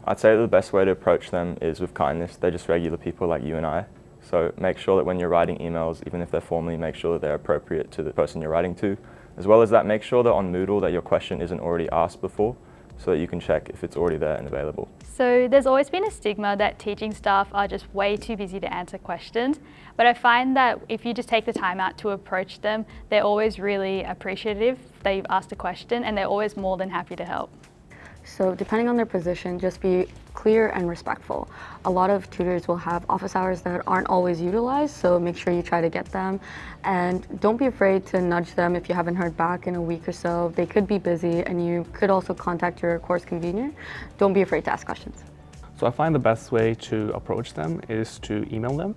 I'd say the best way to approach them is with kindness. They're just regular people like you and I. So make sure that when you're writing emails, even if they're formally, make sure that they're appropriate to the person you're writing to. As well as that, make sure that on Moodle that your question isn't already asked before, so that you can check if it's already there and available. So there's always been a stigma that teaching staff are just way too busy to answer questions, but I find that if you just take the time out to approach them, they're always really appreciative that you've asked a question, and they're always more than happy to help. So depending on their position, just be clear and respectful. A lot of tutors will have office hours that aren't always utilized, so make sure you try to get them. And don't be afraid to nudge them if you haven't heard back in a week or so. They could be busy, and you could also contact your course convener. Don't be afraid to ask questions. So I find the best way to approach them is to email them.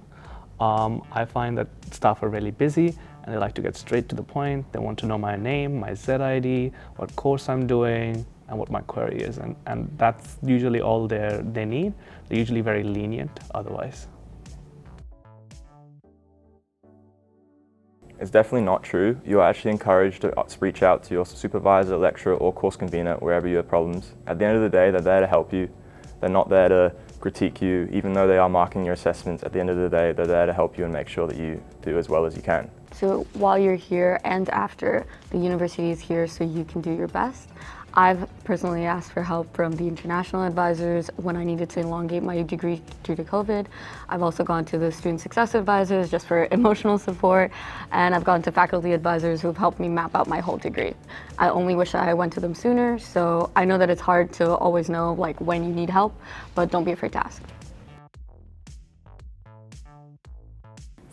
I find that staff are really busy and they like to get straight to the point. They want to know my name, my ZID, what course I'm doing, and what my query is, and that's usually all they need. They're usually very lenient otherwise. It's definitely not true. You are actually encouraged to reach out to your supervisor, lecturer, or course convener wherever you have problems. At the end of the day, they're there to help you. They're not there to critique you. Even though they are marking your assessments, at the end of the day, they're there to help you and make sure that you do as well as you can. So while you're here and after, the university is here so you can do your best. I've personally asked for help from the international advisors when I needed to elongate my degree due to COVID. I've also gone to the student success advisors just for emotional support, and I've gone to faculty advisors who've helped me map out my whole degree. I only wish I went to them sooner, so I know that it's hard to always know when you need help, but don't be afraid to ask.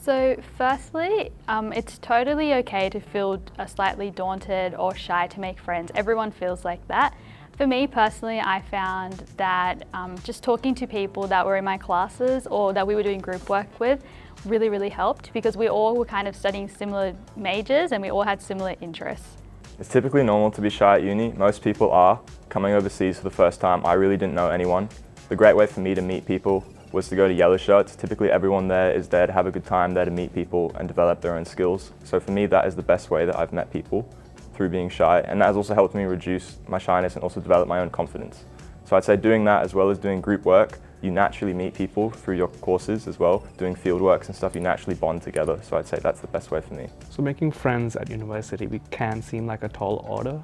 So firstly, it's totally okay to feel slightly daunted or shy to make friends. Everyone feels like that. For me personally, I found that just talking to people that were in my classes or that we were doing group work with really helped, because we all were kind of studying similar majors and we all had similar interests. It's typically normal to be shy at uni. Most people are. Coming overseas for the first time, I really didn't know anyone. The great way for me to meet people was to go to Yellow Shirts. Typically everyone there is there to have a good time, there to meet people and develop their own skills. So for me, that is the best way that I've met people, through being shy, and that has also helped me reduce my shyness and also develop my own confidence. So I'd say doing that as well as doing group work, you naturally meet people through your courses as well. Doing field works and stuff, you naturally bond together. So I'd say that's the best way for me. So making friends at university can seem like a tall order.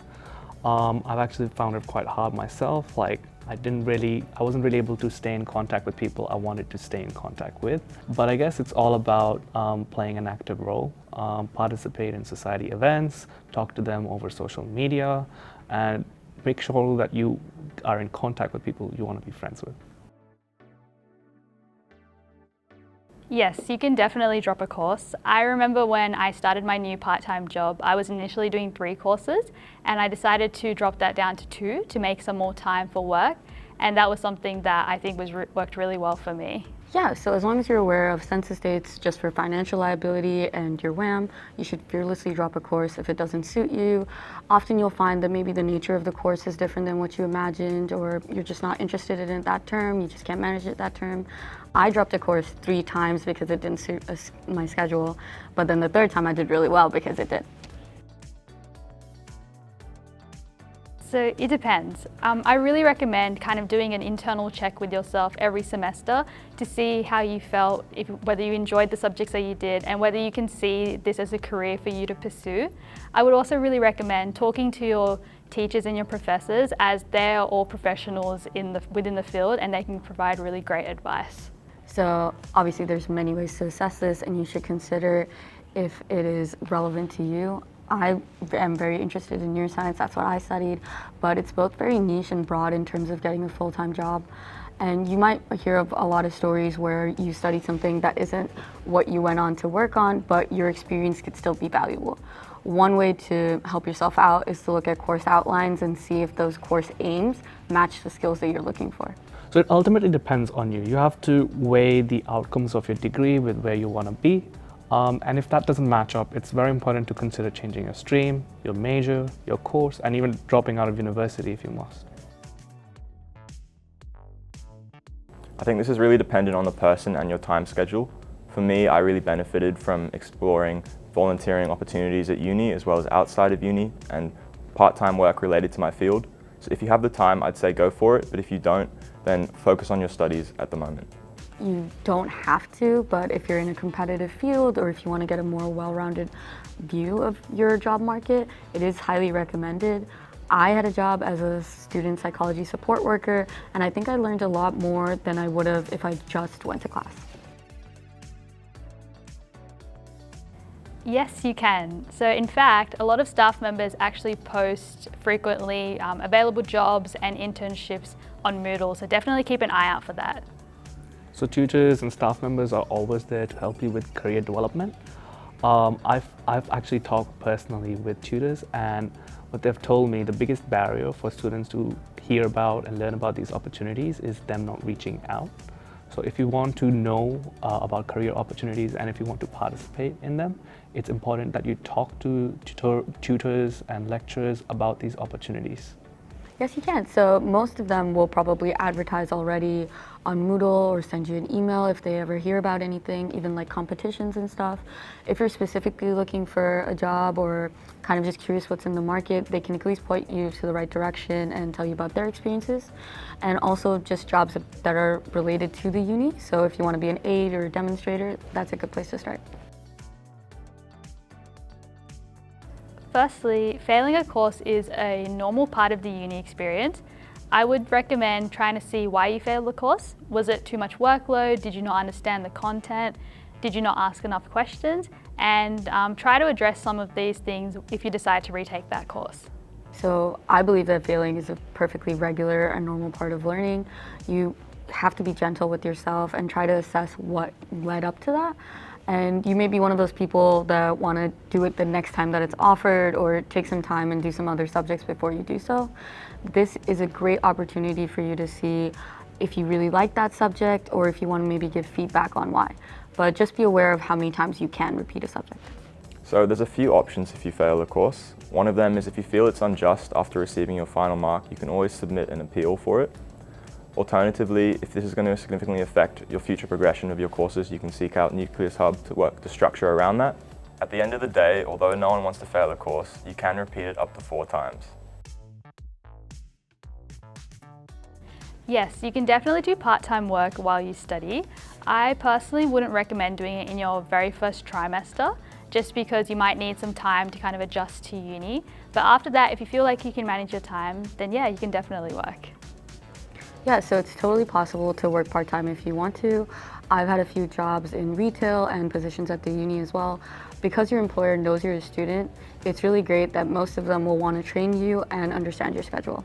I've actually found it quite hard myself. I wasn't really able to stay in contact with people I wanted to stay in contact with. But I guess it's all about playing an active role, participate in society events, talk to them over social media, and make sure that you are in contact with people you want to be friends with. Yes, you can definitely drop a course. I remember when I started my new part-time job, I was initially doing 3 courses, and I decided to drop that down to 2 to make some more time for work, and that was something that I think worked really well for me. Yeah, so as long as you're aware of census dates just for financial liability and your WAM, you should fearlessly drop a course if it doesn't suit you. Often you'll find that maybe the nature of the course is different than what you imagined, or you're just not interested in it that term, you just can't manage it that term. I dropped a course 3 times because it didn't suit my schedule, but then the 3rd time I did really well because it did. So it depends. I really recommend kind of doing an internal check with yourself every semester to see how you felt, whether you enjoyed the subjects that you did and whether you can see this as a career for you to pursue. I would also really recommend talking to your teachers and your professors, as they're all professionals within the field and they can provide really great advice. So obviously there's many ways to assess this, and you should consider if it is relevant to you. I am very interested in neuroscience, that's what I studied, but it's both very niche and broad in terms of getting a full-time job. And you might hear of a lot of stories where you studied something that isn't what you went on to work on, but your experience could still be valuable. One way to help yourself out is to look at course outlines and see if those course aims match the skills that you're looking for. So it ultimately depends on you. You have to weigh the outcomes of your degree with where you want to be. And if that doesn't match up, it's very important to consider changing your stream, your major, your course, and even dropping out of university if you must. I think this is really dependent on the person and your time schedule. For me, I really benefited from exploring volunteering opportunities at uni as well as outside of uni and part-time work related to my field. So if you have the time, I'd say go for it, but if you don't, then focus on your studies at the moment. You don't have to, but if you're in a competitive field or if you want to get a more well-rounded view of your job market, it is highly recommended. I had a job as a student psychology support worker, and I think I learned a lot more than I would have if I just went to class. Yes, you can. So in fact, a lot of staff members actually post frequently available jobs and internships on Moodle, so definitely keep an eye out for that. So tutors and staff members are always there to help you with career development. I've actually talked personally with tutors, and what they've told me, the biggest barrier for students to hear about and learn about these opportunities is them not reaching out. So if you want to know about career opportunities and if you want to participate in them, it's important that you talk to tutors and lecturers about these opportunities. Yes, you can. So most of them will probably advertise already on Moodle or send you an email if they ever hear about anything, even like competitions and stuff. If you're specifically looking for a job or kind of just curious what's in the market, they can at least point you to the right direction and tell you about their experiences. And also just jobs that are related to the uni. So if you want to be an aide or a demonstrator, that's a good place to start. Firstly, failing a course is a normal part of the uni experience. I would recommend trying to see why you failed the course. Was it too much workload? Did you not understand the content? Did you not ask enough questions? And try to address some of these things if you decide to retake that course. So I believe that failing is a perfectly regular and normal part of learning. You have to be gentle with yourself and try to assess what led up to that. And you may be one of those people that want to do it the next time that it's offered or take some time and do some other subjects before you do so. This is a great opportunity for you to see if you really like that subject or if you want to maybe give feedback on why. But just be aware of how many times you can repeat a subject. So there's a few options if you fail a course. One of them is if you feel it's unjust after receiving your final mark, you can always submit an appeal for it. Alternatively, if this is going to significantly affect your future progression of your courses, you can seek out Nucleus Hub to work the structure around that. At the end of the day, although no one wants to fail a course, you can repeat it up to 4 times. Yes, you can definitely do part-time work while you study. I personally wouldn't recommend doing it in your very first trimester, just because you might need some time to kind of adjust to uni. But after that, if you feel like you can manage your time, then yeah, you can definitely work. Yeah, so it's totally possible to work part-time if you want to. I've had a few jobs in retail and positions at the uni as well. Because your employer knows you're a student, it's really great that most of them will want to train you and understand your schedule.